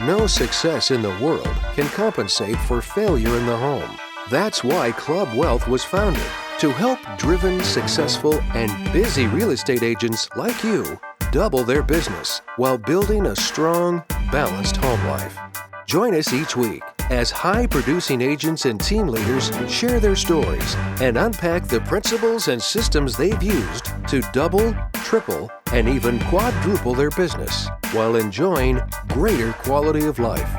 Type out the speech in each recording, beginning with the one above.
No success in the world can compensate for failure in the home. That's why Club Wealth was founded, to help driven, successful, and busy real estate agents like you double their business while building a strong, balanced home life. Join us each week as high-producing agents and team leaders share their stories and unpack the principles and systems they've used to double, triple, and even quadruple their business while enjoying greater quality of life.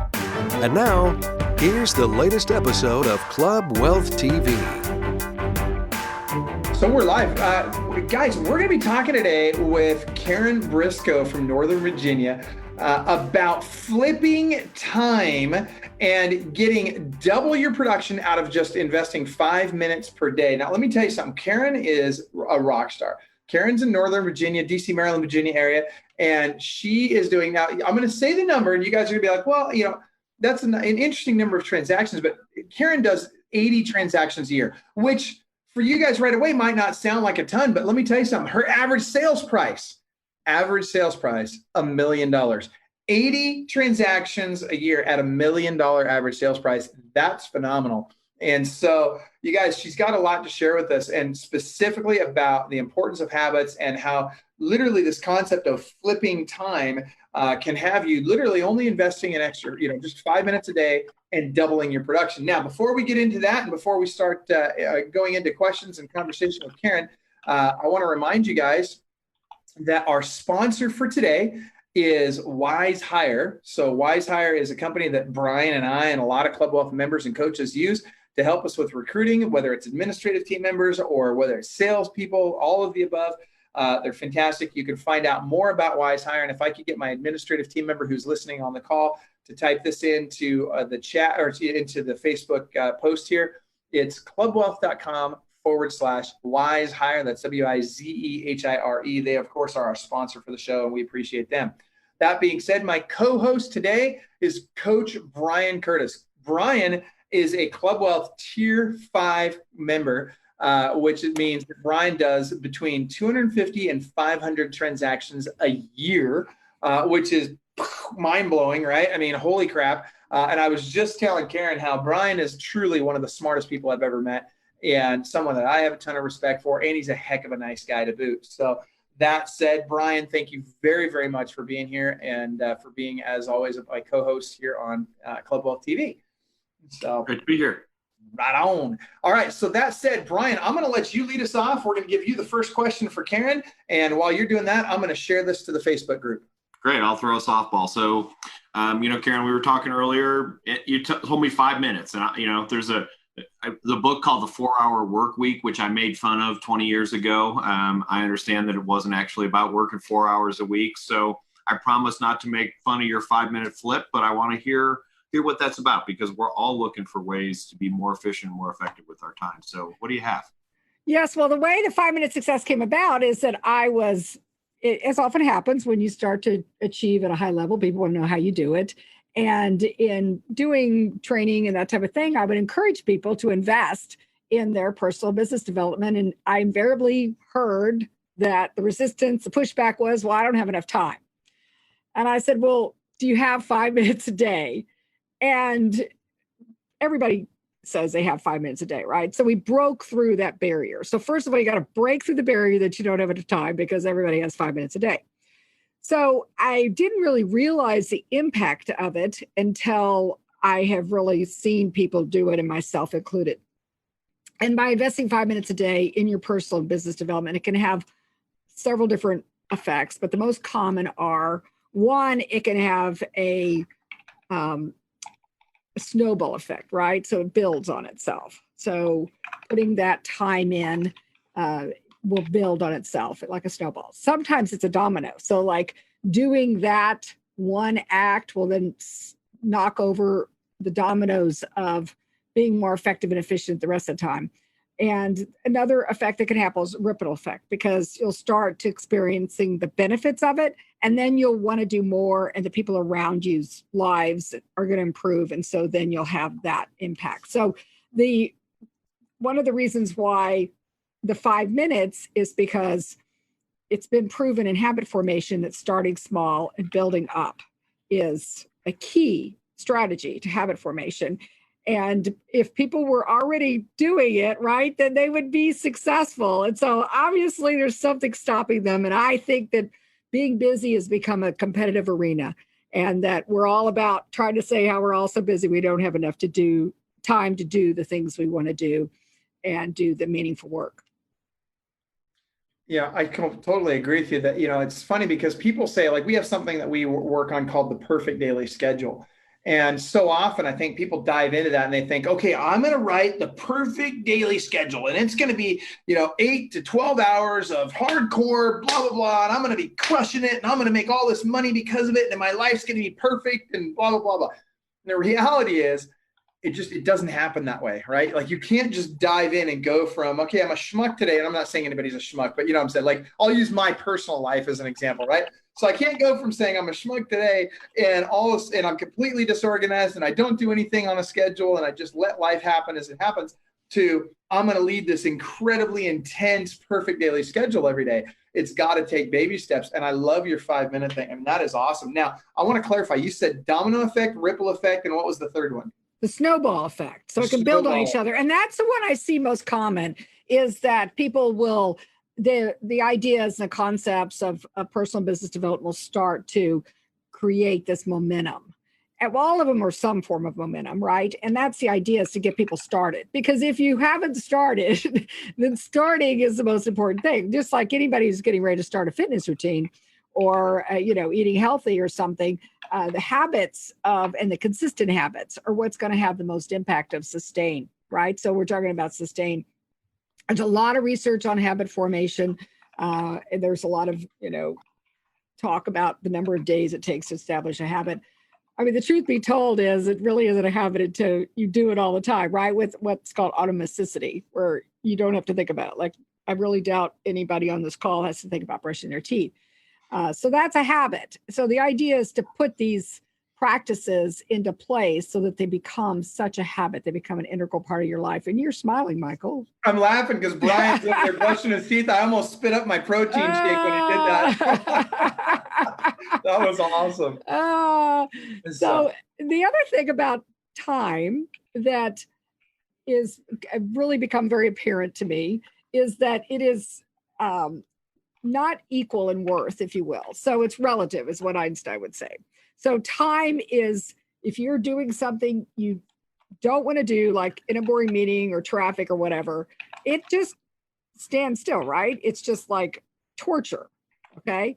And now, here's the latest episode of Club Wealth TV. So we're live. Guys, we're going to be talking today with Karen Briscoe from Northern Virginia about flipping time and getting double your production out of just investing 5 minutes per day. Now, let me tell you something. Karen is a rock star. Karen's in Northern Virginia, DC, Maryland, Virginia area, and she is doing, now I'm going to say the number and you guys are going to be like, well, you know, that's an interesting number of transactions, but Karen does 80 transactions a year, which for you guys right away might not sound like a ton, but let me tell you something. Her average sales price, $1 million. 80 transactions a year at $1 million average sales price. That's phenomenal. And so you guys, she's got a lot to share with us, and specifically about the importance of habits and how literally this concept of flipping time can have you literally only investing an extra, just 5 minutes a day and doubling your production. Now, before we get into that and before we start going into questions and conversation with Karen, I want to remind you guys that our sponsor for today is Wise Hire. So Wise Hire is a company that Brian and I and a lot of Club Wealth members and coaches use to help us with recruiting, whether it's administrative team members or whether it's salespeople, all of the above. They're fantastic. You can find out more about Wise Hire. And if I could get my administrative team member who's listening on the call to type this into the chat or into the Facebook post here, it's clubwealth.com/Wise Hire. That's WIZEHIRE. They, of course, are our sponsor for the show, and we appreciate them. That being said, my co-host today is Coach Brian Curtis. Brian is a Club Wealth Tier 5 member, which means that Brian does between 250 and 500 transactions a year, which is mind-blowing, right? I mean, holy crap. And I was just telling Karen how Brian is truly one of the smartest people I've ever met, and someone that I have a ton of respect for, and he's a heck of a nice guy to boot. So that said, Brian, thank you very, very much for being here and for being, as always, my co-host here on Club Wealth TV. So great to be here. Right on. All right. So that said, Brian, I'm going to let you lead us off. We're going to give you the first question for Karen. And while you're doing that, I'm going to share this to the Facebook group. Great. I'll throw a softball. So, Karen, we were talking earlier, you told me 5 minutes, and there's the book called The 4-Hour Work Week, which I made fun of 20 years ago. I understand that it wasn't actually about working 4 hours a week. So I promise not to make fun of your 5-minute flip, but I want to hear what that's about, because we're all looking for ways to be more efficient, more effective with our time. So what do you have? Yes. Well, the way the 5-minute success came about is that as often happens when you start to achieve at a high level, people want to know how you do it. And in doing training and that type of thing, I would encourage people to invest in their personal business development. And I invariably heard that the resistance, the pushback was, well, I don't have enough time. And I said, well, do you have 5 minutes a day? And everybody says they have 5 minutes a day, right? So we broke through that barrier. So first of all, you got to break through the barrier that you don't have enough time, because everybody has 5 minutes a day. So I didn't really realize the impact of it until I have really seen people do it, and myself included. And by investing 5 minutes a day in your personal and business development, it can have several different effects, but the most common are, one, it can have a snowball effect, right? So it builds on itself. So putting that time in will build on itself like a snowball. Sometimes it's a domino. So like doing that one act will then knock over the dominoes of being more effective and efficient the rest of the time. And another effect that can happen is ripple effect, because you'll start to experiencing the benefits of it, and then you'll want to do more, and the people around you's lives are going to improve. And so then you'll have that impact. So one of the reasons why the 5 minutes is because it's been proven in habit formation that starting small and building up is a key strategy to habit formation. And if people were already doing it, right, then they would be successful. And so obviously there's something stopping them. And I think that being busy has become a competitive arena, and that we're all about trying to say how we're all so busy we don't have enough time to do the things we want to do and do the meaningful work. Yeah, I totally agree with you that, it's funny because people say, like, we have something that we work on called the perfect daily schedule. And so often I think people dive into that and they think, okay, I'm going to write the perfect daily schedule and it's going to be, 8 to 12 hours of hardcore, blah, blah, blah. And I'm going to be crushing it and I'm going to make all this money because of it. And my life's going to be perfect and blah, blah, blah, blah. And the reality is, it doesn't happen that way, right? Like, you can't just dive in and go from, okay, I'm a schmuck today. And I'm not saying anybody's a schmuck, but you know what I'm saying? Like, I'll use my personal life as an example, right? So I can't go from saying I'm a schmuck today and I'm completely disorganized and I don't do anything on a schedule and I just let life happen as it happens, to I'm going to lead this incredibly intense, perfect daily schedule every day. It's got to take baby steps. And I love your 5-minute thing. I mean, that is awesome. Now, I want to clarify. You said domino effect, ripple effect, and what was the third one? The snowball effect. So it can build on each other. And that's the one I see most common, is that people will, the ideas and the concepts of personal business development will start to create this momentum. And all of them are some form of momentum, right? And that's the idea, is to get people started. Because if you haven't started, then starting is the most important thing. Just like anybody who's getting ready to start a fitness routine or, eating healthy or something, the habits and the consistent habits are what's going to have the most impact of sustain, right? So we're talking about sustain. There's a lot of research on habit formation. And there's a lot of, talk about the number of days it takes to establish a habit. I mean, the truth be told is it really isn't a habit until you do it all the time, right? With what's called automaticity, where you don't have to think about it. Like, I really doubt anybody on this call has to think about brushing their teeth. So that's a habit. So the idea is to put these practices into place so that they become such a habit. They become an integral part of your life. And you're smiling, Michael. I'm laughing because Brian's in there brushing his teeth. I almost spit up my protein shake when he did that. That was awesome. So the other thing about time that is really become very apparent to me is that it is not equal in worth, if you will. So it's relative, is what Einstein would say. So time is, if you're doing something you don't want to do, like in a boring meeting or traffic or whatever, it just stands still, right? It's just like torture, okay?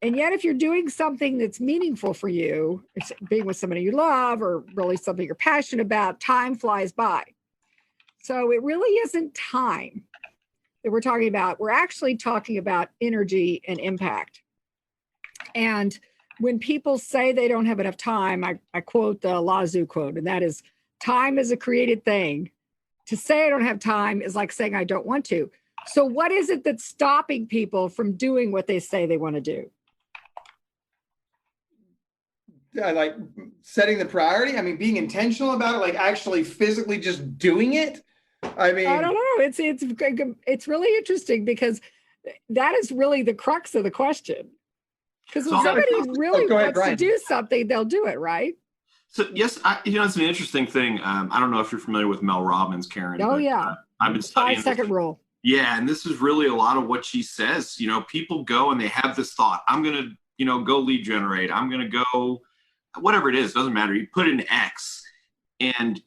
And yet if you're doing something that's meaningful for you, it's being with somebody you love or really something you're passionate about, time flies by. So it really isn't time that we're talking about. We're actually talking about energy and impact. And when people say they don't have enough time, I quote the Lao Tzu quote, and that is, time is a created thing. To say I don't have time is like saying I don't want to. So what is it that's stopping people from doing what they say they want to do? Like setting the priority. I mean, being intentional about it, like actually physically just doing it. I mean, I don't know. It's really interesting, because that is really the crux of the question. Because when somebody really wants to do something, they'll do it, right? So yes, it's an interesting thing. I don't know if you're familiar with Mel Robbins, Karen. Oh, yeah. I've been studying 5-second rule. Yeah, and this is really a lot of what she says. People go and they have this thought, I'm going to, go lead generate. I'm going to go, whatever it is, doesn't matter. You put in X, and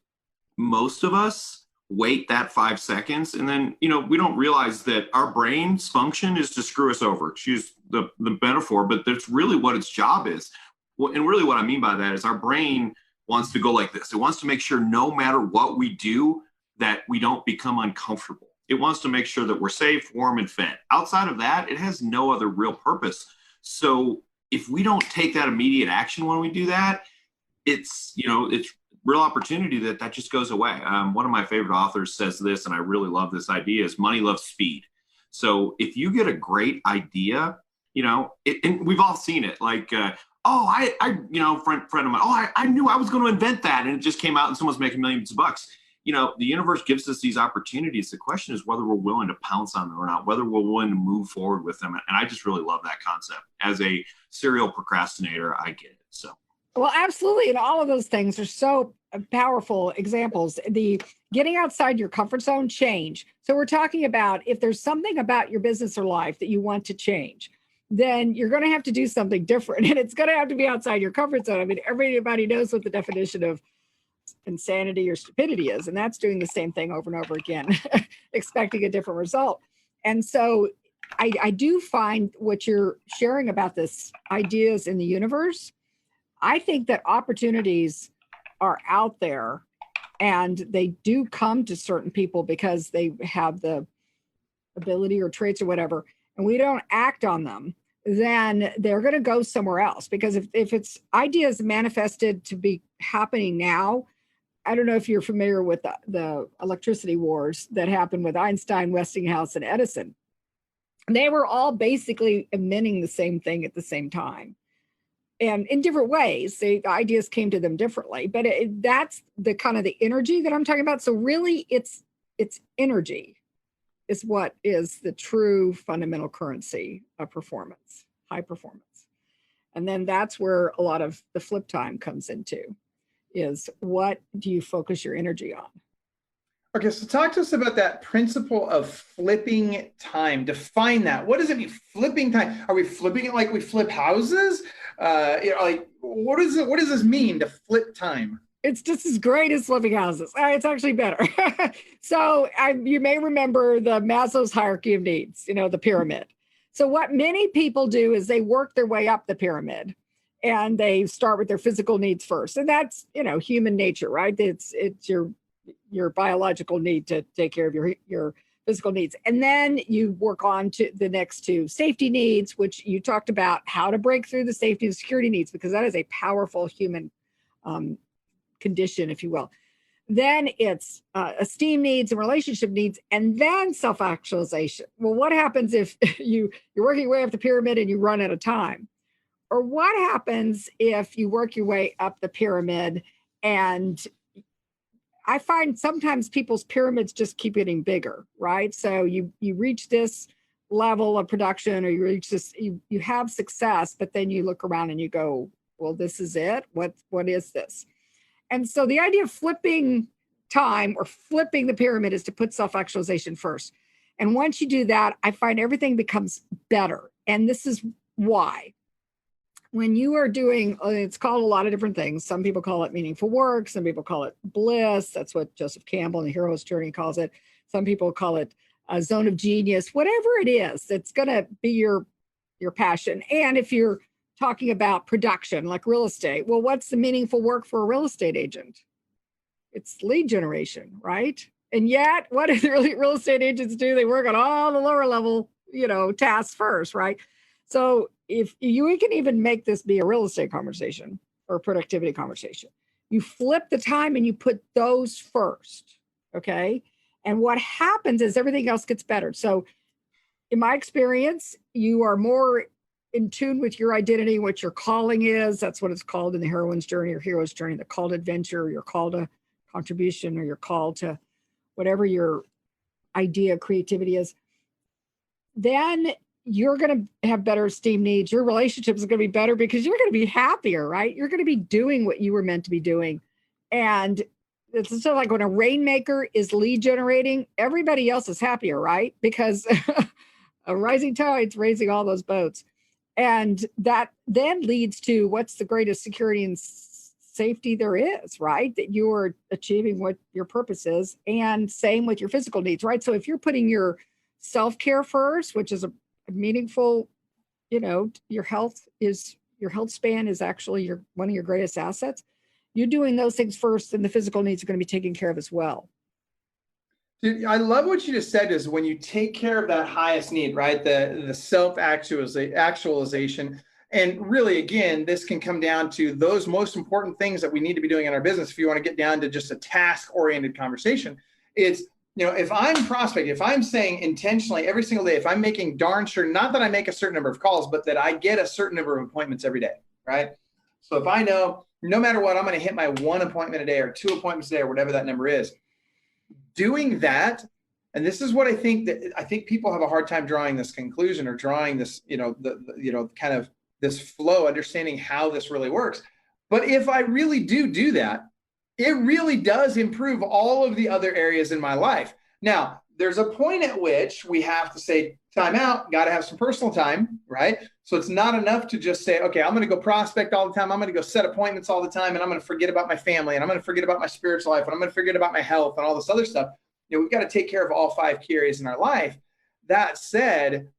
most of us wait that 5 seconds. And then, we don't realize that our brain's function is to screw us over. Excuse the metaphor, but that's really what its job is. And really what I mean by that is our brain wants to go like this. It wants to make sure no matter what we do, that we don't become uncomfortable. It wants to make sure that we're safe, warm, and fed. Outside of that, it has no other real purpose. So if we don't take that immediate action when we do that, it's real opportunity that just goes away. One of my favorite authors says this, and I really love this idea, is money loves speed. So if you get a great idea, and we've all seen it, like, friend of mine, I knew I was going to invent that, and it just came out and someone's making millions of bucks. The universe gives us these opportunities. The question is whether we're willing to pounce on them or not, whether we're willing to move forward with them. And I just really love that concept. As a serial procrastinator, I get it. So Well, absolutely. And all of those things are so powerful examples. The getting outside your comfort zone, change. So we're talking about if there's something about your business or life that you want to change, then you're going to have to do something different. And it's going to have to be outside your comfort zone. I mean, everybody knows what the definition of insanity or stupidity is, and that's doing the same thing over and over again, expecting a different result. And so I do find what you're sharing about this ideas in the universe. I think that opportunities are out there and they do come to certain people because they have the ability or traits or whatever, and we don't act on them, then they're going to go somewhere else. Because if it's ideas manifested to be happening now, I don't know if you're familiar with the electricity wars that happened with Einstein, Westinghouse, and Edison. They were all basically emitting the same thing at the same time. And in different ways, the ideas came to them differently, but that's the kind of the energy that I'm talking about. So really it's energy is what is the true fundamental currency of performance, high performance. And then that's where a lot of the flip time comes into, is what do you focus your energy on? Okay, so talk to us about that principle of flipping time. Define that. What does it mean, flipping time? Are we flipping it like we flip houses? Like what does this mean to flip time? It's just as great as flipping houses. It's actually better. So you may remember the Maslow's hierarchy of needs, the pyramid. So what many people do is they work their way up the pyramid, and they start with their physical needs first. And that's, human nature, right? It's your biological need to take care of your physical needs. And then you work on to the next two safety needs, which you talked about how to break through the safety and security needs, because that is a powerful human condition, if you will. Then it's esteem needs and relationship needs, and then self-actualization. Well, what happens if you're working your way up the pyramid and you run out of time? Or what happens if you work your way up the pyramid, and I find sometimes people's pyramids just keep getting bigger, right? So you reach this level of production, or you reach this, you have success, but then you look around and you go, well, this is it? What is this? And so the idea of flipping time or flipping the pyramid is to put self-actualization first. And once you do that, I find everything becomes better. And this is why. When you are doing, it's called a lot of different things. Some people call it meaningful work. Some people call it bliss. That's what Joseph Campbell in The Hero's Journey calls it. Some people call it a zone of genius. Whatever it is, it's going to be your passion. And if you're talking about production, like real estate, well, what's the meaningful work for a real estate agent? It's lead generation, right? And yet, what do the real estate agents do? They work on all the lower level, tasks first, right? So if we can even make this be a real estate conversation or a productivity conversation, you flip the time and you put those first, okay? And what happens is everything else gets better. So in my experience, you are more in tune with your identity, what your calling is. That's what it's called in the heroine's journey or hero's journey, the call to adventure, your call to contribution, or your call to whatever your idea, creativity is. Then you're going to have better esteem needs. Your relationship is going to be better because you're going to be happier, right? You're going to be doing what you were meant to be doing. And it's sort of like when a rainmaker is lead generating, everybody else is happier, right? Because a rising tide's raising all those boats. And that then leads to what's the greatest security and safety there is, right? That you're achieving what your purpose is. And same with your physical needs, right? So if you're putting your self-care first, which is a meaningful, your health span is actually one of your greatest assets. You're doing those things first, and the physical needs are going to be taken care of as well. Dude, I love what you just said, is when you take care of that highest need, right? The self-actualization. And really, again, this can come down to those most important things that we need to be doing in our business. If you want to get down to just a task-oriented conversation, it's, if I'm prospecting, if I'm saying intentionally every single day, if I'm making darn sure, not that I make a certain number of calls, but that I get a certain number of appointments every day, right? So if I know no matter what, I'm going to hit my 1 appointment a day or 2 appointments a day or whatever that number is, doing that. And this is what I think people have a hard time drawing this conclusion, or drawing this, kind of this flow, understanding how this really works. But if I really do that, it really does improve all of the other areas in my life. Now, there's a point at which we have to say, time out, got to have some personal time, right? So it's not enough to just say, okay, I'm going to go prospect all the time. I'm going to go set appointments all the time. And I'm going to forget about my family. And I'm going to forget about my spiritual life. And I'm going to forget about my health and all this other stuff. We've got to take care of all 5 key areas in our life. That said,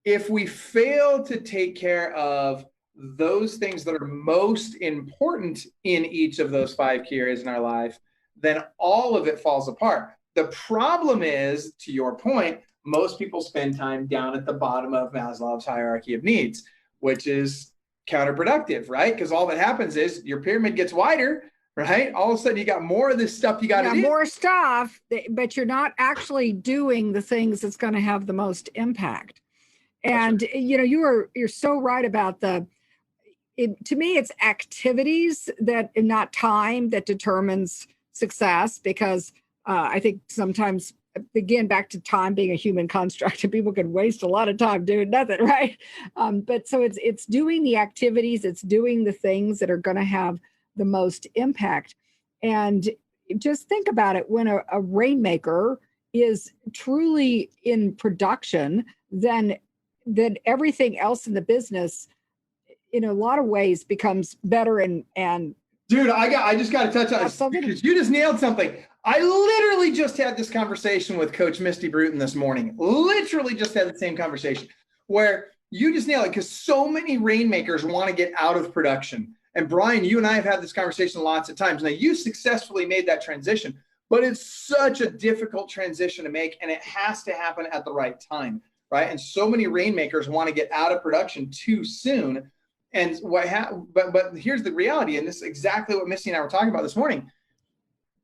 if we fail to take care of those things that are most important in each of those 5 key areas in our life, then all of it falls apart. The problem is, to your point, most people spend time down at the bottom of Maslow's hierarchy of needs, which is counterproductive, right? Because all that happens is your pyramid gets wider, right? All of a sudden you got more of this stuff you got to do. More stuff, but you're not actually doing the things that's going to have the most impact. And you're so right about to me, it's activities that, and not time, that determines success. Because I think sometimes, again, back to time being a human construct, and people can waste a lot of time doing nothing, right? But so it's doing the activities, it's doing the things that are going to have the most impact. And just think about it: when a rainmaker is truly in production, then everything else in the business, in a lot of ways, becomes better. And dude, I just got to touch on this because you just nailed something. I literally just had this conversation with Coach Misty Bruton this morning. Literally just had the same conversation where you just nailed it, because so many rainmakers want to get out of production. And Brian, you and I have had this conversation lots of times. Now, you successfully made that transition, but it's such a difficult transition to make, and it has to happen at the right time, right? And so many rainmakers want to get out of production too soon. And but here's the reality, and this is exactly what Misty and I were talking about this morning.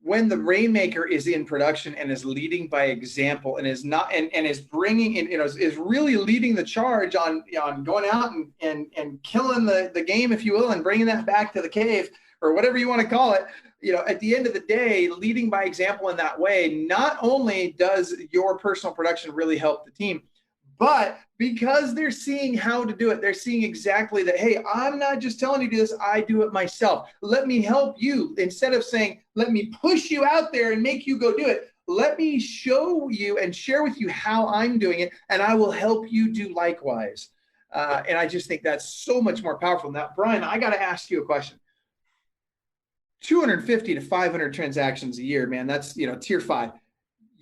When the rainmaker is in production and is leading by example, and is not and is bringing in, is really leading the charge on going out and killing the game, if you will, and bringing that back to the cave, or whatever you want to call it. At the end of the day, leading by example in that way, not only does your personal production really help the team, but because they're seeing how to do it, they're seeing exactly that, hey, I'm not just telling you to do this, I do it myself. Let me help you. Instead of saying, let me push you out there and make you go do it, let me show you and share with you how I'm doing it, and I will help you do likewise. And I just think that's so much more powerful. Now, Brian, I got to ask you a question. 250 to 500 transactions a year, man, that's, tier 5.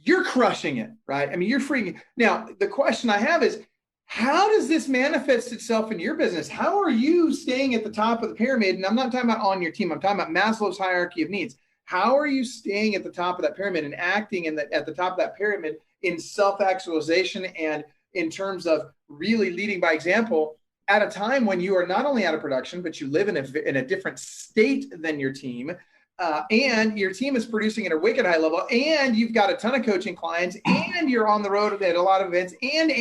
You're crushing it, right? I mean, you're freaking. Now, the question I have is, how does this manifest itself in your business? How are you staying at the top of the pyramid? And I'm not talking about on your team. I'm talking about Maslow's hierarchy of needs. How are you staying at the top of that pyramid and acting at the top of that pyramid in self-actualization and in terms of really leading by example at a time when you are not only out of production, but you live in a different state than your team? And your team is producing at a wicked high level, and you've got a ton of coaching clients, and you're on the road at a lot of events, and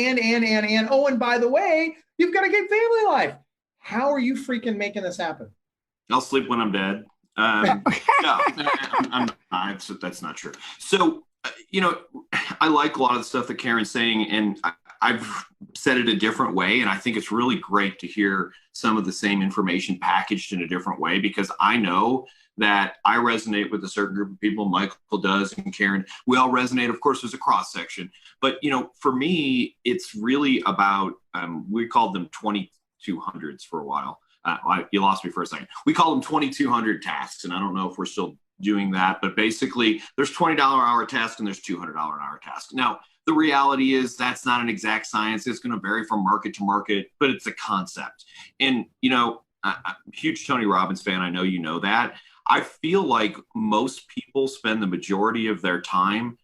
oh, and by the way, you've got a good family life. How are you freaking making this happen? I'll sleep when I'm dead. No, that's not true. So, I like a lot of the stuff that Karen's saying, and I've said it a different way. And I think it's really great to hear some of the same information packaged in a different way, because I know that I resonate with a certain group of people. Michael does, and Karen. We all resonate. Of course, there's a cross section. But, for me, it's really about, we called them 2200s for a while. You lost me for a second. We call them 2200 tasks. And I don't know if we're still doing that. But basically, there's $20 an hour tasks and there's $200 an hour tasks. Now, the reality is that's not an exact science. It's going to vary from market to market, but it's a concept. And, I'm a huge Tony Robbins fan. I know you know that. I feel like most people spend the majority of their time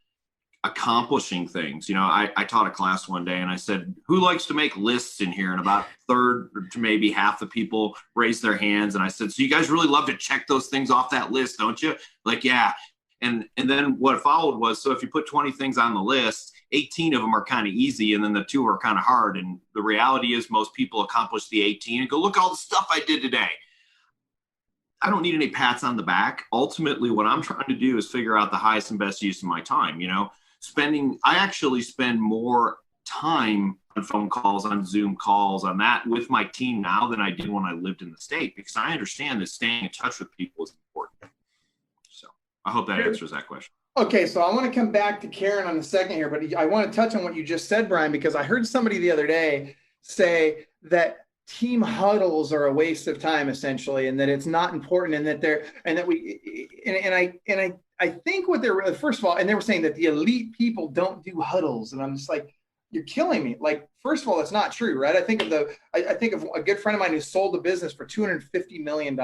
accomplishing things. I taught a class one day and I said, who likes to make lists in here? And about a third to maybe half the people raised their hands. And I said, so you guys really love to check those things off that list, don't you? Like, yeah. And then what followed was, so if you put 20 things on the list, 18 of them are kind of easy, and then the 2 are kind of hard. And the reality is most people accomplish the 18 and go, look at all the stuff I did today. I don't need any pats on the back. Ultimately, what I'm trying to do is figure out the highest and best use of my time. I actually spend more time on phone calls, on Zoom calls, on that with my team now than I did when I lived in the state, because I understand that staying in touch with people is important. So I hope that answers that question. Okay, so I want to come back to Karen on a second here, but I want to touch on what you just said, Brian, because I heard somebody the other day say that team huddles are a waste of time, essentially, and that it's not important, and that I think what they're, first of all, and they were saying that the elite people don't do huddles, and I'm just like, you're killing me. Like, first of all, that's not true, right? I think of a good friend of mine who sold a business for $250 million.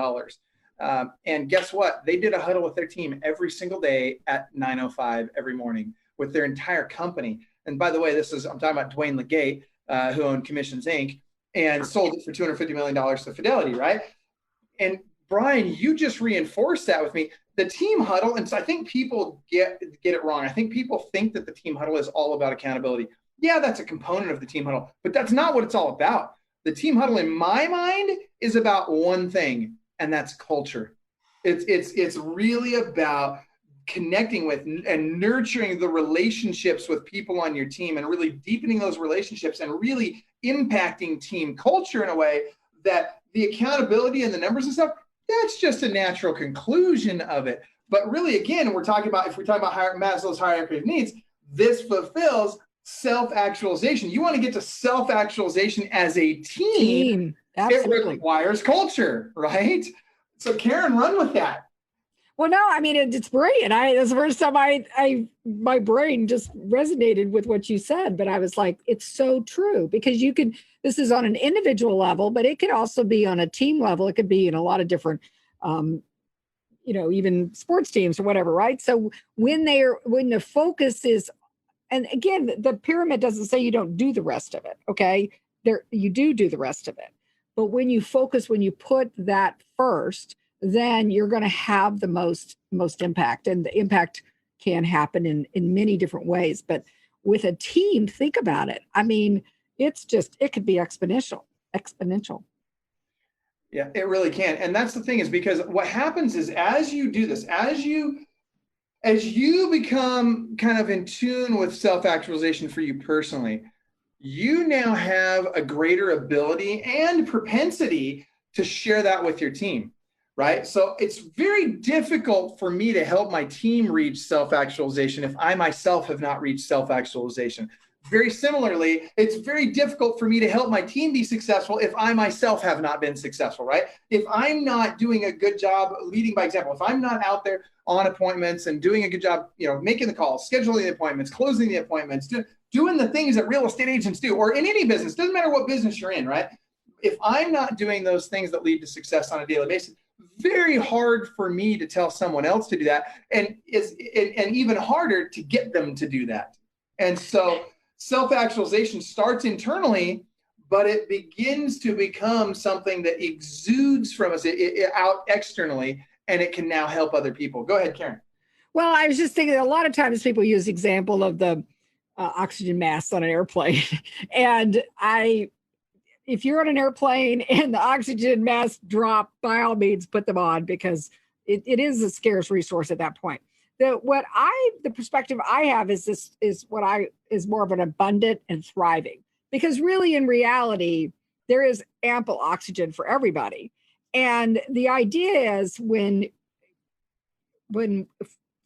And guess what? They did a huddle with their team every single day at 9:05 every morning with their entire company. And by the way, I'm talking about Dwayne Legate, who owned Commissions Inc. and sold it for $250 million to Fidelity, right? And Brian, you just reinforced that with me. The team huddle, and so I think people get it wrong. I think people think that the team huddle is all about accountability. Yeah, that's a component of the team huddle, but that's not what it's all about. The team huddle, in my mind, is about one thing, and that's culture. It's really about connecting with and nurturing the relationships with people on your team, and really deepening those relationships, and really impacting team culture in a way that the accountability and the numbers and stuff, that's just a natural conclusion of it. But really, again, if we're talking about Maslow's hierarchy of needs, this fulfills self-actualization. You want to get to self-actualization as a team. Absolutely. It requires culture, right? So Karen, run with that. Well, no, I mean, it's brilliant. That's the first time my brain just resonated with what you said, but I was like, it's so true, because this is on an individual level, but it could also be on a team level. It could be in a lot of different, even sports teams or whatever, right? So when the focus is, and again, the pyramid doesn't say you don't do the rest of it. Okay. You do the rest of it. But when you put that first, then you're going to have the most impact, and the impact can happen in many different ways. But with a team, think about it. I mean, it could be exponential. Yeah, it really can. And that's the thing, is because what happens is, as you do this, as you become kind of in tune with self-actualization for you personally, you now have a greater ability and propensity to share that with your team, right? So it's very difficult for me to help my team reach self-actualization if I myself have not reached self-actualization. Very similarly, it's very difficult for me to help my team be successful if I myself have not been successful, right? If I'm not doing a good job leading by example, if I'm not out there on appointments and doing a good job, making the calls, scheduling the appointments, closing the appointments, doing the things that real estate agents do, or in any business, doesn't matter what business you're in, right? If I'm not doing those things that lead to success on a daily basis, very hard for me to tell someone else to do that, and even harder to get them to do that. And so self-actualization starts internally, but it begins to become something that exudes from us out externally, and it can now help other people. Go ahead, Karen. Well, I was just thinking that a lot of times people use the example of the oxygen mask on an airplane. And if you're on an airplane and the oxygen masks drop, by all means, put them on, because it is a scarce resource at that point. The perspective I have is more of an abundant and thriving, because really in reality, there is ample oxygen for everybody. And the idea is when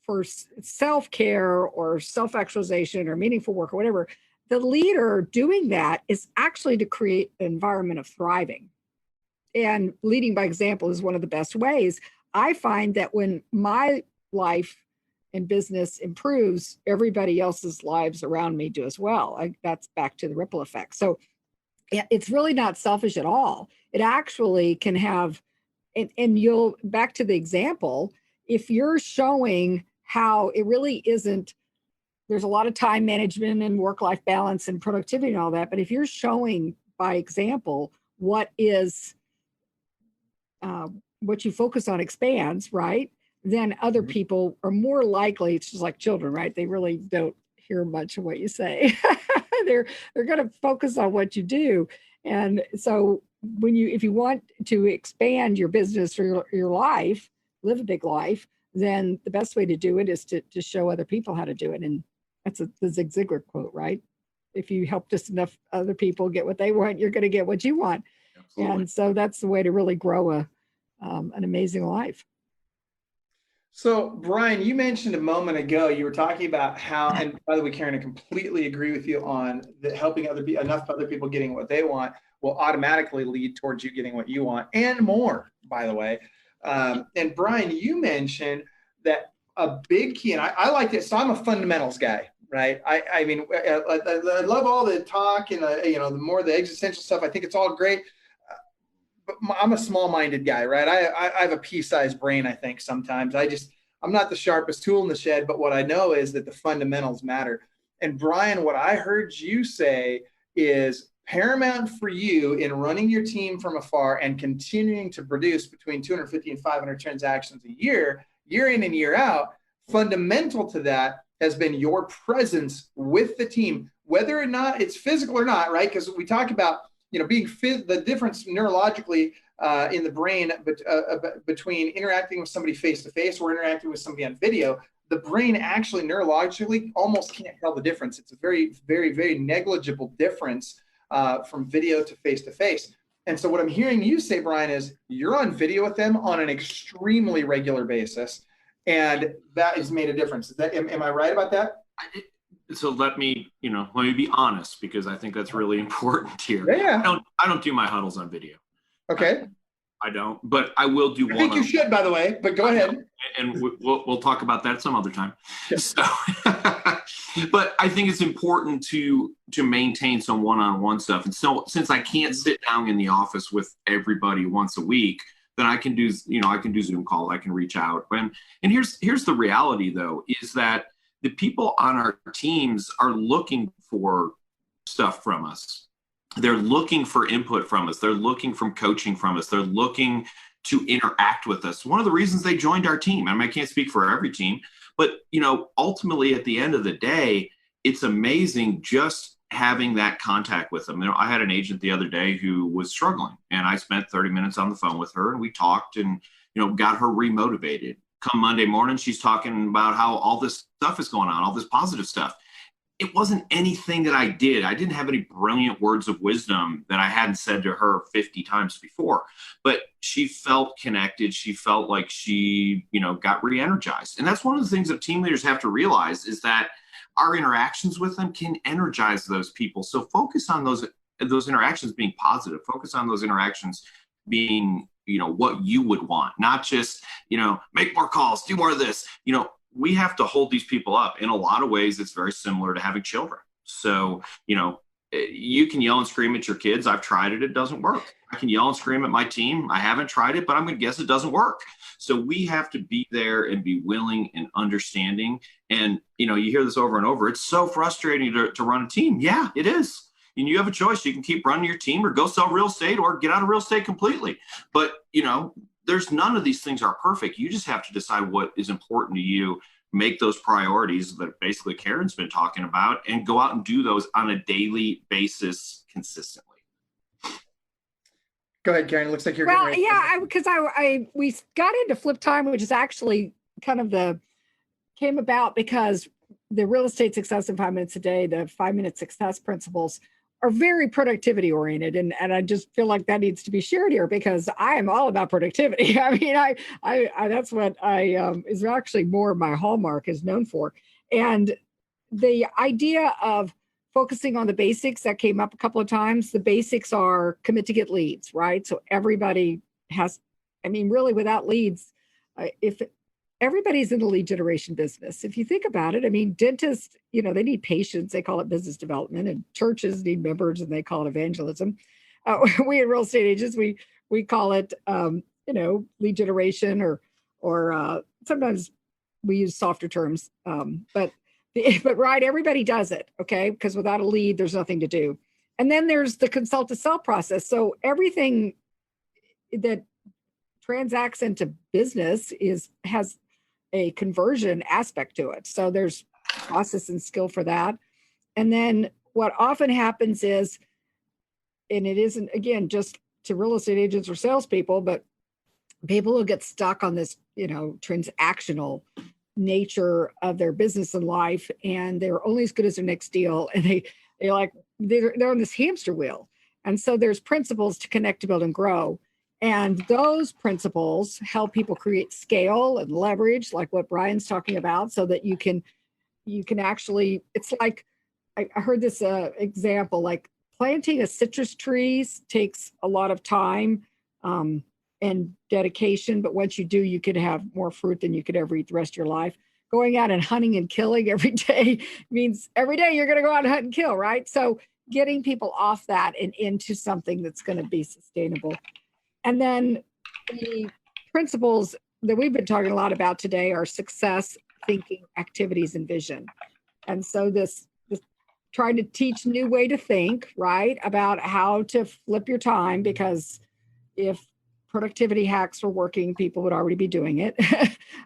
for self-care or self-actualization or meaningful work or whatever, the leader doing that is actually to create an environment of thriving. And leading by example is one of the best ways. I find that when my life and business improves, everybody else's lives around me do as well. That's back to the ripple effect. So it's really not selfish at all. It actually can have, and you'll, back to the example, if you're showing how it really isn't, there's a lot of time management and work-life balance and productivity and all that, but if you're showing by example what you focus on expands, right? Then other people are more likely, it's just like children, right? They really don't hear much of what you say. They're going to focus on what you do. And so if you want to expand your business or your life, live a big life, then the best way to do it is to show other people how to do it. And that's the Zig Ziglar quote, right? if you help just enough other people get what they want, you're going to get what you want. Absolutely. And so that's the way to really grow an amazing life. So, Brian, you mentioned a moment ago, you were talking about how, and by the way, Karen, I completely agree with you on that helping enough other people getting what they want will automatically lead towards you getting what you want and more, by the way. And Brian, you mentioned that a big key, and I like this. So I'm a fundamentals guy, right? I mean, I love all the talk and, the more the existential stuff, I think it's all great. But I'm a small-minded guy, right? I have a pea-sized brain, I think, sometimes. I'm not the sharpest tool in the shed, but what I know is that the fundamentals matter. And Brian, what I heard you say is paramount for you in running your team from afar and continuing to produce between 250 and 500 transactions a year in and year out. Fundamental to that has been your presence with the team, whether or not it's physical or not, right? Because we talk about being the difference neurologically in the brain between interacting with somebody face to face or interacting with somebody on video. The brain actually neurologically almost can't tell the difference. It's a very, very, very negligible difference from video to face. And so what I'm hearing you say, Brian, is you're on video with them on an extremely regular basis, and that has made a difference. Am I right about that? So let me be honest, because I think that's really important here. Yeah. I don't do my huddles on video. Okay. I don't, but I will do one. I think you should, by the way, but go ahead. And we'll talk about that some other time. Yeah. So, but I think it's important to maintain some one-on-one stuff. And so since I can't sit down in the office with everybody once a week, then I can do Zoom call. I can reach out. And here's the reality, though, is that the people on our teams are looking for stuff from us. They're looking for input from us. They're looking for coaching from us. They're looking to interact with us. One of the reasons they joined our team, I mean, I can't speak for every team, but ultimately at the end of the day, it's amazing just having that contact with them. I had an agent the other day who was struggling, and I spent 30 minutes on the phone with her, and we talked and got her remotivated. Come Monday morning, she's talking about how all this stuff is going on, all this positive stuff. It wasn't anything that I did. I didn't have any brilliant words of wisdom that I hadn't said to her 50 times before, but she felt connected. She felt like she, got re-energized. And that's one of the things that team leaders have to realize, is that our interactions with them can energize those people. So focus on those interactions being positive. Focus on those interactions being, what you would want, not just, make more calls, do more of this. We have to hold these people up. In a lot of ways, it's very similar to having children. So, you can yell and scream at your kids. I've tried it. It doesn't work. I can yell and scream at my team. I haven't tried it, but I'm going to guess it doesn't work. So we have to be there and be willing and understanding. And, you hear this over and over. It's so frustrating to run a team. Yeah, it is. And you have a choice. You can keep running your team or go sell real estate or get out of real estate completely. But, there's none of these things are perfect. You just have to decide what is important to you, make those priorities that basically Karen's been talking about, and go out and do those on a daily basis consistently. Go ahead, Karen. Looks like you're well, yeah, because we got into flip time, which is actually kind of came about because the real estate success in 5 minutes a day, the 5-minute success principles, are very productivity oriented. And I just feel like that needs to be shared here, because I am all about productivity. I mean, I that's what is actually more my hallmark is known for. And the idea of focusing on the basics that came up a couple of times, the basics are commit to get leads, right? So everybody has, really without leads, if everybody's in the lead generation business. If you think about it, dentists, they need patients. They call it business development, and churches need members, and they call it evangelism. We in real estate agents, we call it, lead generation, or sometimes we use softer terms. But right, everybody does it, okay? Because without a lead, there's nothing to do. And then there's the consult to sell process. So everything that transacts into business has a conversion aspect to it. So there's process and skill for that. And then what often happens is, and it isn't, again, just to real estate agents or salespeople, but people who get stuck on this, transactional nature of their business and life, and they're only as good as their next deal. And They're on this hamster wheel. And so there's principles to connect, to build, and grow. And those principles help people create scale and leverage, like what Brian's talking about, so that you can actually, it's like, I heard this example, like planting a citrus tree takes a lot of time and dedication, but once you do, you could have more fruit than you could ever eat the rest of your life. Going out and hunting and killing every day means every day you're going to go out and hunt and kill, right? So getting people off that and into something that's going to be sustainable. And then the principles that we've been talking a lot about today are success, thinking, activities, and vision. And so this trying to teach new way to think, right, about how to flip your time, because if productivity hacks were working, people would already be doing it.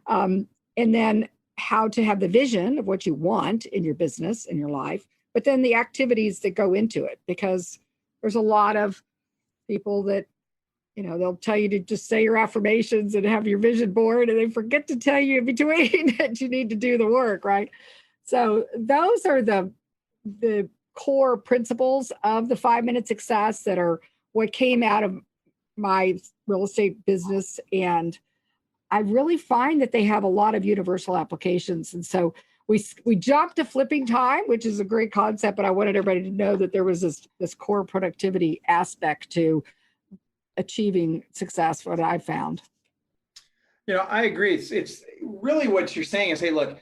And then how to have the vision of what you want in your business, in your life, but then the activities that go into it, because there's a lot of people that, they'll tell you to just say your affirmations and have your vision board, and they forget to tell you in between that you need to do the work, right? So those are the core principles of the 5-minute success that are what came out of my real estate business. And I really find that they have a lot of universal applications. And so we jumped to flipping time, which is a great concept, but I wanted everybody to know that there was this core productivity aspect to achieving success, what I found. I agree. It's really what you're saying is, hey, look,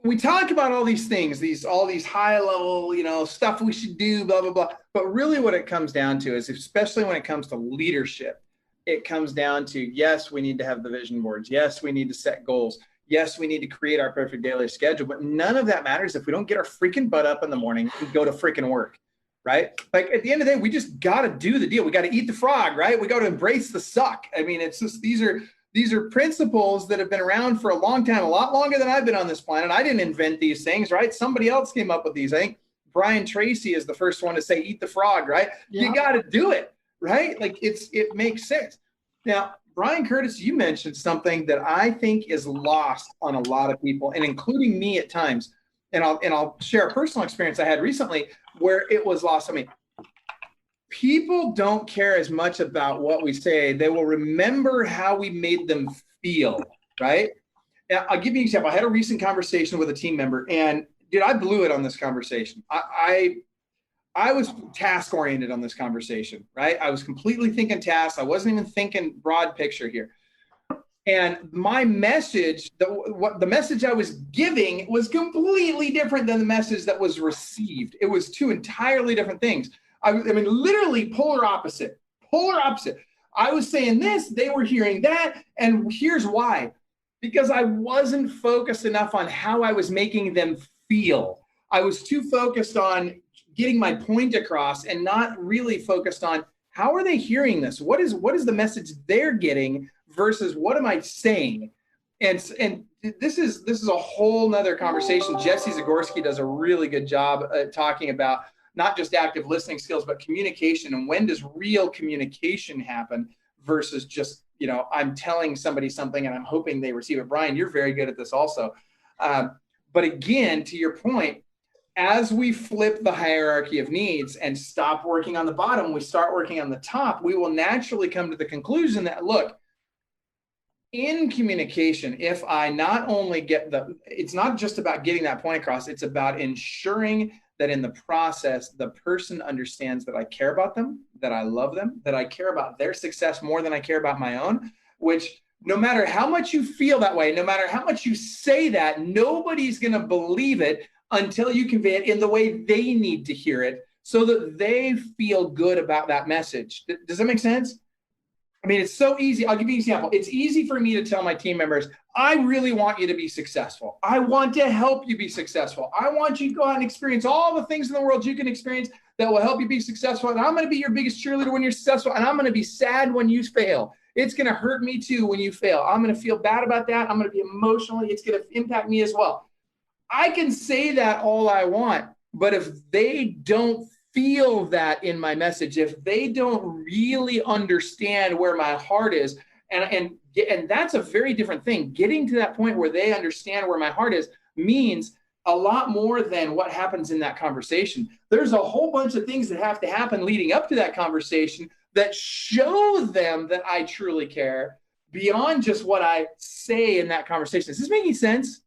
we talk about all these things, all these high level, stuff we should do, blah, blah, blah. But really what it comes down to is, especially when it comes to leadership, it comes down to, yes, we need to have the vision boards. Yes, we need to set goals. Yes, we need to create our perfect daily schedule. But none of that matters if we don't get our freaking butt up in the morning and go to freaking work, right? Like at the end of the day, we just got to do the deal. We got to eat the frog, right? We got to embrace the suck. I mean, it's just, these are principles that have been around for a long time, a lot longer than I've been on this planet. I didn't invent these things, right? Somebody else came up with these. I think Brian Tracy is the first one to say, eat the frog, right? Yeah. You got to do it, right? Like it makes sense. Now, Brian Curtis, you mentioned something that I think is lost on a lot of people, and including me at times. And I'll share a personal experience I had recently where it was lost. I mean, people don't care as much about what we say. They will remember how we made them feel, right? Now, I'll give you an example. I had a recent conversation with a team member, and dude, I blew it on this conversation. I was task oriented on this conversation, right? I was completely thinking tasks. I wasn't even thinking broad picture here. And my message, the message I was giving was completely different than the message that was received. It was two entirely different things. I mean, literally polar opposite. I was saying this, they were hearing that. And here's why. Because I wasn't focused enough on how I was making them feel. I was too focused on getting my point across and not really focused on how are they hearing this? What is the message they're getting versus what am I saying? And this is a whole nother conversation. Jesse Zagorski does a really good job talking about not just active listening skills, but communication. And when does real communication happen versus just, I'm telling somebody something and I'm hoping they receive it. Brian, you're very good at this also. But again, to your point, as we flip the hierarchy of needs and stop working on the bottom, we start working on the top, we will naturally come to the conclusion that, look, in communication, if I not only it's not just about getting that point across, it's about ensuring that in the process, the person understands that I care about them, that I love them, that I care about their success more than I care about my own, which no matter how much you feel that way, no matter how much you say that, nobody's going to believe it until you convey it in the way they need to hear it so that they feel good about that message. Does that make sense? I mean, it's so easy. I'll give you an example. It's easy for me to tell my team members, I really want you to be successful. I want to help you be successful. I want you to go out and experience all the things in the world you can experience that will help you be successful. And I'm going to be your biggest cheerleader when you're successful. And I'm going to be sad when you fail. It's going to hurt me too when you fail. I'm going to feel bad about that. I'm going to be emotionally, it's going to impact me as well. I can say that all I want, but if they don't feel that in my message, if they don't really understand where my heart is, and that's a very different thing. Getting to that point where they understand where my heart is means a lot more than what happens in that conversation. There's a whole bunch of things that have to happen leading up to that conversation that show them that I truly care beyond just what I say in that conversation. Is this making sense?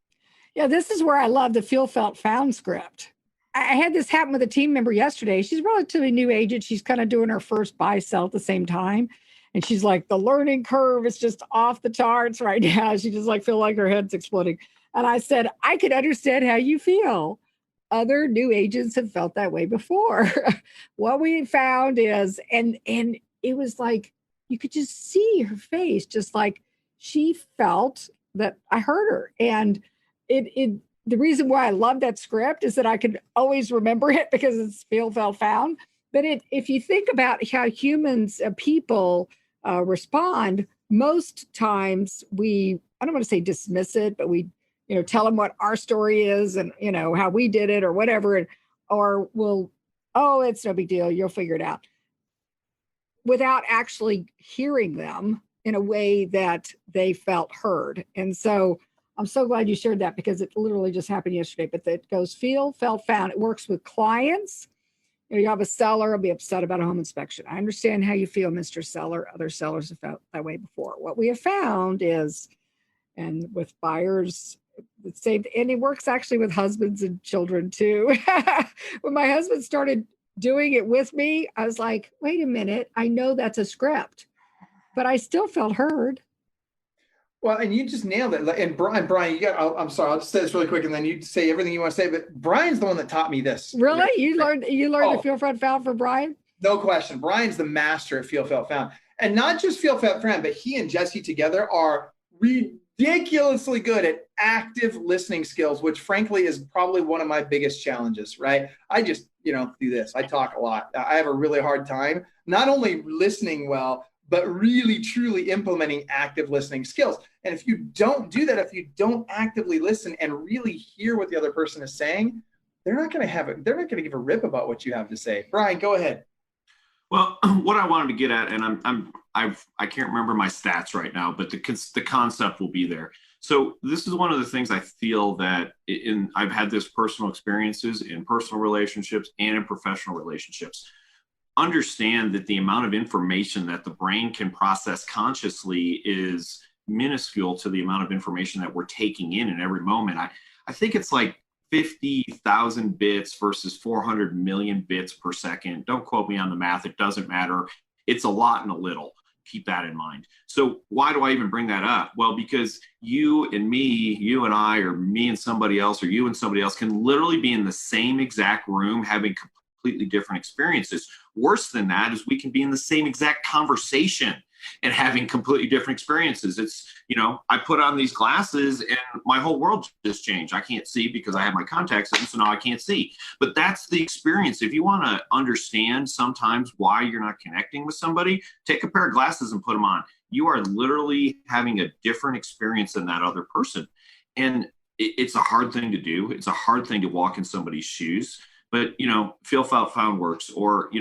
Yeah, this is where I love the feel, felt, found script. I had this happen with a team member yesterday. She's a relatively new agent. She's kind of doing her first buy sell at the same time. And she's like, the learning curve is just off the charts right now. She just like feel like her head's exploding. And I said, I could understand how you feel. Other new agents have felt that way before. What we found is, and it was like, you could just see her face, just like she felt that I heard her. And the reason why I love that script is that I could always remember it because it's feel, felt, found. But if you think about how humans, people respond, most times I don't want to say dismiss it, but we, tell them what our story is and, how we did it or whatever. Or we'll, oh, it's no big deal. You'll figure it out, without actually hearing them in a way that they felt heard. And so I'm so glad you shared that because it literally just happened yesterday. But that goes feel, felt, found. It works with clients. You have a seller will be upset about a home inspection. I understand how you feel, Mr. Seller. Other sellers have felt that way before. What we have found is, and with buyers, it's saved, and it works actually with husbands and children too. When my husband started doing it with me, I was like, wait a minute, I know that's a script, but I still felt heard. Well, and you just nailed it. And Brian, I'm sorry, I'll just say this really quick and then you say everything you want to say, but Brian's the one that taught me this. Really? You learned the feel, felt, found from Brian? No question. Brian's the master of feel, felt, found. And not just feel, felt, found, but he and Jesse together are ridiculously good at active listening skills, which frankly is probably one of my biggest challenges, right? I just, do this. I talk a lot. I have a really hard time, not only listening well, but really truly implementing active listening skills. And if you don't do that, if you don't actively listen and really hear what the other person is saying, they're not going to give a rip about what you have to say. Brian, go ahead. Well, what I wanted to get at, and I can't remember my stats right now, but the concept will be there. So this is one of the things I feel that I've had this personal experiences in personal relationships and in professional relationships. Understand that the amount of information that the brain can process consciously is minuscule to the amount of information that we're taking in every moment. I think it's like 50,000 bits versus 400 million bits per second. Don't quote me on the math. It doesn't matter. It's a lot and a little. Keep that in mind. So why do I even bring that up? Well, because you and me, you and I, or me and somebody else, or you and somebody else can literally be in the same exact room having completely different experiences. Worse than that is we can be in the same exact conversation and having completely different experiences. It's, I put on these glasses and my whole world just changed. I can't see because I have my contacts in, so now I can't see. But that's the experience. If you want to understand sometimes why you're not connecting with somebody, take a pair of glasses and put them on. You are literally having a different experience than that other person. And it's a hard thing to do. It's a hard thing to walk in somebody's shoes. But, feel, felt, found works. Or,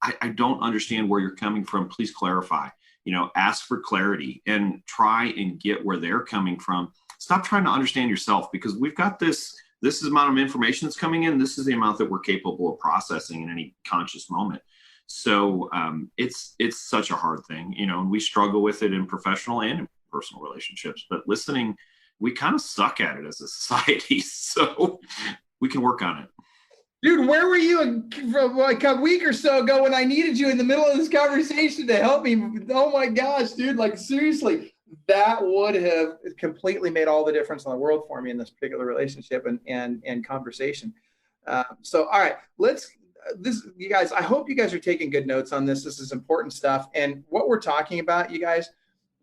I don't understand where you're coming from. Please clarify. Ask for clarity and try and get where they're coming from. Stop trying to understand yourself, because we've got this is the amount of information that's coming in. This is the amount that we're capable of processing in any conscious moment. So it's such a hard thing, and we struggle with it in professional and in personal relationships. But listening, we kind of suck at it as a society. So we can work on it. Dude, where were you like a week or so ago when I needed you in the middle of this conversation to help me? Oh my gosh, dude, like seriously, that would have completely made all the difference in the world for me in this particular relationship and conversation. So, all right, you guys, I hope you guys are taking good notes on this. This is important stuff. And what we're talking about, you guys,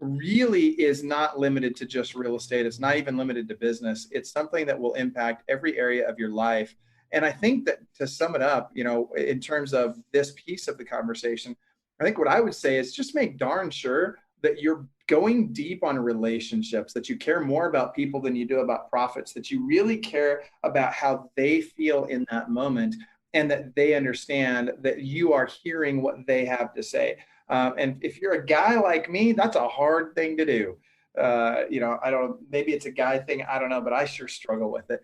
really is not limited to just real estate. It's not even limited to business. It's something that will impact every area of your life. And I think that to sum it up, in terms of this piece of the conversation, I think what I would say is just make darn sure that you're going deep on relationships, that you care more about people than you do about profits, that you really care about how they feel in that moment, and that they understand that you are hearing what they have to say. And if you're a guy like me, that's a hard thing to do. Maybe it's a guy thing, I don't know, but I sure struggle with it.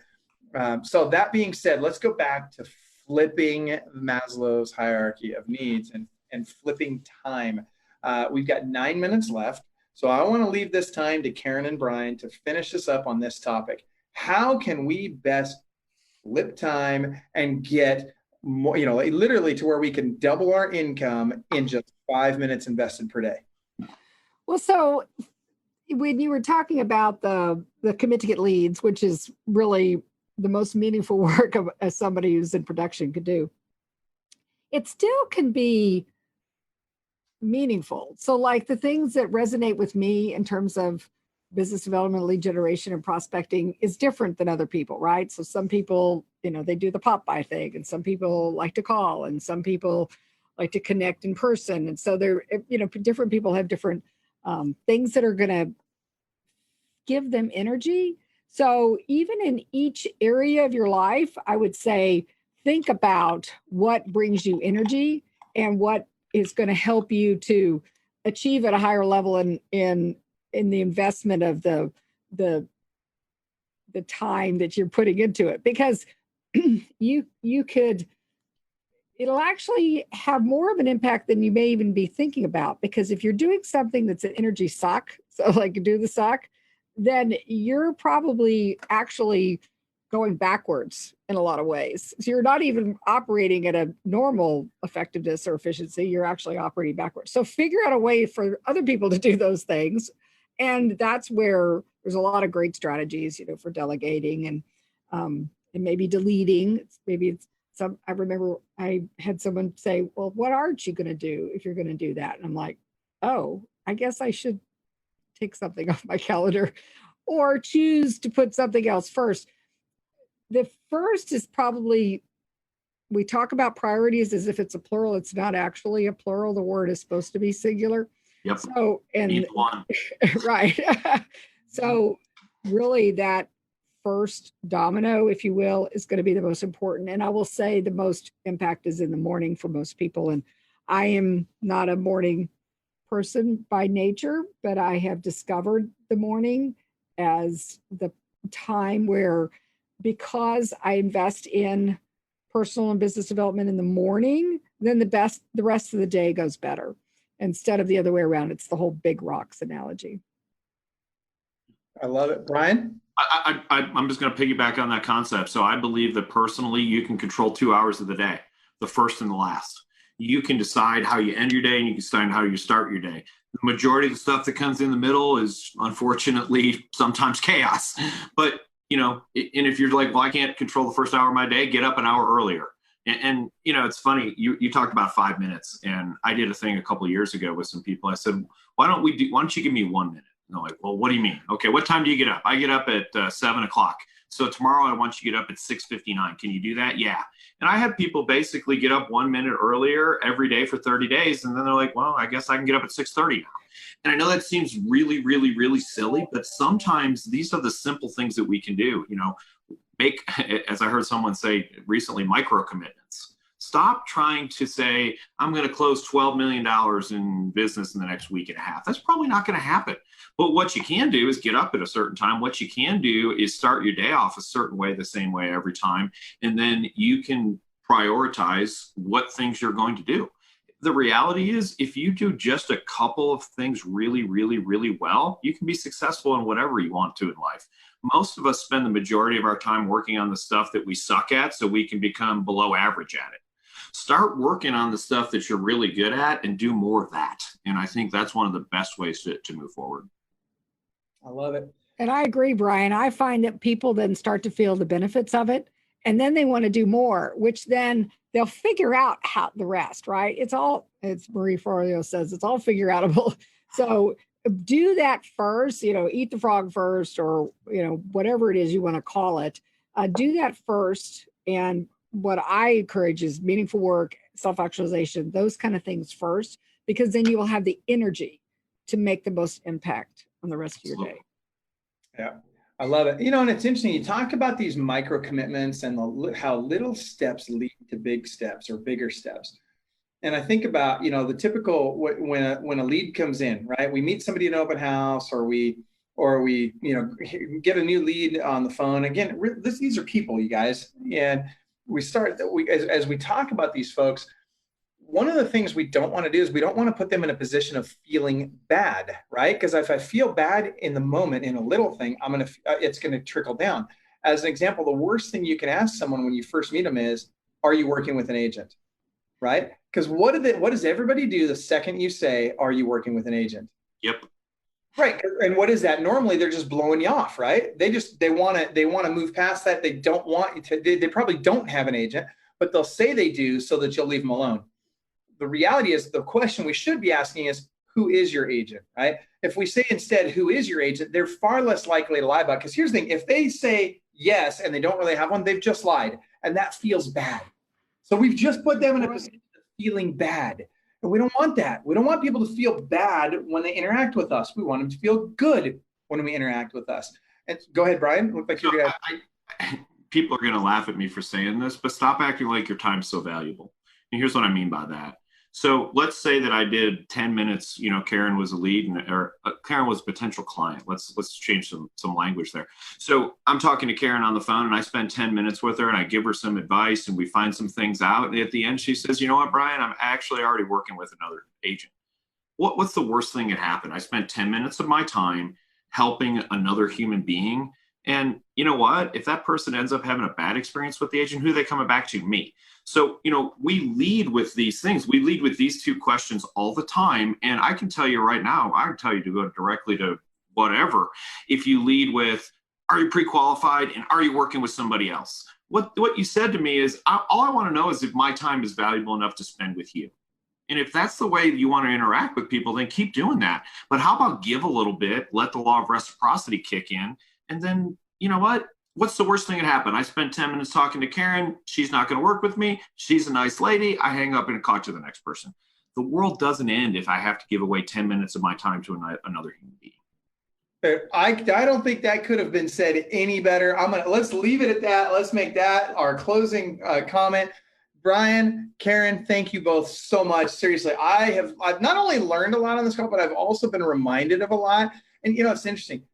So that being said, let's go back to flipping Maslow's hierarchy of needs and flipping time. We've got 9 minutes left. So I want to leave this time to Karen and Brian to finish us up on this topic. How can we best flip time and get more, literally to where we can double our income in just 5 minutes invested per day? Well, so when you were talking about the commit to get leads, which is really the most meaningful work as somebody who's in production could do, it still can be meaningful. So like the things that resonate with me in terms of business development, lead generation, and prospecting is different than other people, right? So some people, they do the pop by thing, and some people like to call, and some people like to connect in person. And so they're, different people have different things that are going to give them energy. So even in each area of your life, I would say, think about what brings you energy and what is going to help you to achieve at a higher level in the investment of the time that you're putting into it. Because it'll actually have more of an impact than you may even be thinking about. Because if you're doing something that's an energy suck, so like do the suck, then you're probably actually going backwards in a lot of ways. So you're not even operating at a normal effectiveness or efficiency. You're actually operating backwards. So figure out a way for other people to do those things. And that's where there's a lot of great strategies, for delegating and maybe deleting. I remember I had someone say, well, what aren't you going to do if you're going to do that? And I'm like, oh, I guess I should take something off my calendar or choose to put something else first. The first is probably, we talk about priorities as if it's a plural. It's not actually a plural. The word is supposed to be singular. Yep. So, and one. right. So really that first domino, if you will, is going to be the most important. And I will say the most impact is in the morning for most people. And I am not a morning person by nature, but I have discovered the morning as the time where, because I invest in personal and business development in the morning, then the rest of the day goes better. Instead of the other way around, it's the whole big rocks analogy. I love it. Brian? I'm just going to piggyback on that concept. So I believe that personally, you can control 2 hours of the day, the first and the last. You can decide how you end your day, and you can decide how you start your day. The majority of the stuff that comes in the middle is unfortunately sometimes chaos. But, and if you're like, well, I can't control the first hour of my day, get up an hour earlier. And it's funny, you talked about 5 minutes, and I did a thing a couple of years ago with some people. I said, why don't you give me 1 minute? And they're like, well, what do you mean? Okay, what time do you get up? I get up at 7 o'clock. So tomorrow I want you to get up at 6:59. Can you do that? Yeah. And I have people basically get up 1 minute earlier every day for 30 days. And then they're like, well, I guess I can get up at 6:30 now. And I know that seems really, really, really silly, but sometimes these are the simple things that we can do. Make, as I heard someone say recently, micro commitments. Stop trying to say, I'm going to close $12 million in business in the next week and a half. That's probably not going to happen. But what you can do is get up at a certain time. What you can do is start your day off a certain way, the same way every time. And then you can prioritize what things you're going to do. The reality is, if you do just a couple of things really, really, really well, you can be successful in whatever you want to in life. Most of us spend the majority of our time working on the stuff that we suck at so we can become below average at it. Start working on the stuff that you're really good at and do more of that. And I think that's one of the best ways to move forward. I love it. And I agree, Brian. I find that people then start to feel the benefits of it, and then they want to do more, which then they'll figure out how the rest, right? It's Marie Forleo says, it's all figure outable. So do that first, eat the frog first, or, whatever it is you want to call it. Do that first. And what I encourage is meaningful work, self-actualization, those kind of things first, because then you will have the energy to make the most impact on the rest of your day. Yeah, I love it. And it's interesting. You talk about these micro commitments and how little steps lead to big steps or bigger steps. And I think about, the typical when a lead comes in, right? We meet somebody in an open house, or or we, get a new lead on the phone. Again, these are people, you guys. And we start, as we talk about these folks, one of the things we don't want to do is we don't want to put them in a position of feeling bad, right? Because if I feel bad in the moment in a little thing, it's going to trickle down. As an example, the worst thing you can ask someone when you first meet them is, are you working with an agent? Right? Because what does everybody do the second you say, are you working with an agent? Yep. Right. And what is that? Normally they're just blowing you off, right? They want to move past that. They don't want you to, they probably don't have an agent, but they'll say they do so that you'll leave them alone. The reality is the question we should be asking is, who is your agent, right? If we say instead, who is your agent, they're far less likely to lie about it. Because here's the thing, if they say yes and they don't really have one, they've just lied. And that feels bad. So we've just put them in a position of feeling bad. And we don't want that. We don't want people to feel bad when they interact with us. We want them to feel good when we interact with us. And go ahead, Brian. Look like you're going to. People are going to laugh at me for saying this, but stop acting like your time's so valuable. And here's what I mean by that. So let's say that I did 10 minutes, Karen was a lead or Karen was a potential client. Let's change some language there. So I'm talking to Karen on the phone and I spend 10 minutes with her and I give her some advice and we find some things out. And at the end, she says, you know what, Brian, I'm actually already working with another agent. What's the worst thing that happened? I spent 10 minutes of my time helping another human being. And you know what? If that person ends up having a bad experience with the agent, who are they coming back to? Me. So, we lead with these things. We lead with these two questions all the time. And I can tell you right now, I can tell you to go directly to whatever. If you lead with, are you pre-qualified and are you working with somebody else? What you said to me is, all I want to know is if my time is valuable enough to spend with you. And if that's the way you want to interact with people, then keep doing that. But how about give a little bit, let the law of reciprocity kick in, and then, you know what? What's the worst thing that happened? I spent 10 minutes talking to Karen. She's not going to work with me. She's a nice lady. I hang up and talk to the next person. The world doesn't end if I have to give away 10 minutes of my time to another human being. I don't think that could have been said any better. Let's leave it at that. Let's make that our closing comment. Brian, Karen, thank you both so much. Seriously, I've not only learned a lot on this call, but I've also been reminded of a lot. And it's interesting.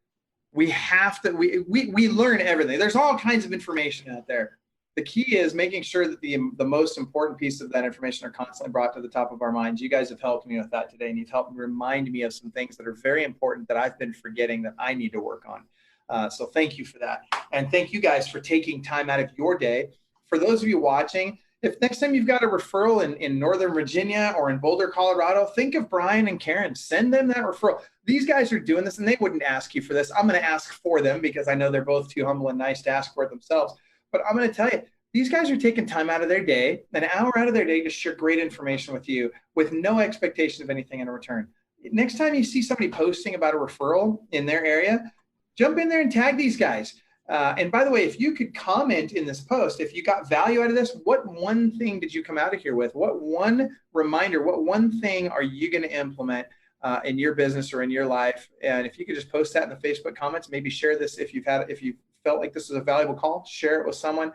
We have to, we learn everything. There's all kinds of information out there. The key is making sure that the most important pieces of that information are constantly brought to the top of our minds. You guys have helped me with that today, and you've helped remind me of some things that are very important that I've been forgetting that I need to work on. So thank you for that. And thank you guys for taking time out of your day. For those of you watching, if next time you've got a referral in Northern Virginia or in Boulder, Colorado, think of Brian and Karen. Send them that referral. These guys are doing this, and they wouldn't ask you for this. I'm going to ask for them because I know they're both too humble and nice to ask for it themselves. But I'm going to tell you, these guys are taking time out of their day, an hour out of their day to share great information with you with no expectation of anything in return. Next time you see somebody posting about a referral in their area, jump in there and tag these guys. And by the way, if you could comment in this post, if you got value out of this, what one thing did you come out of here with? What one reminder, what one thing are you going to implement in your business or in your life? And if you could just post that in the Facebook comments, maybe share this if you felt like this was a valuable call, share it with someone,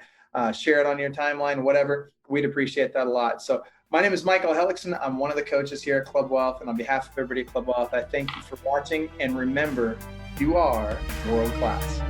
share it on your timeline, whatever. We'd appreciate that a lot. So my name is Michael Hellickson. I'm one of the coaches here at Club Wealth. And on behalf of everybody at Club Wealth, I thank you for watching. And remember, you are world class.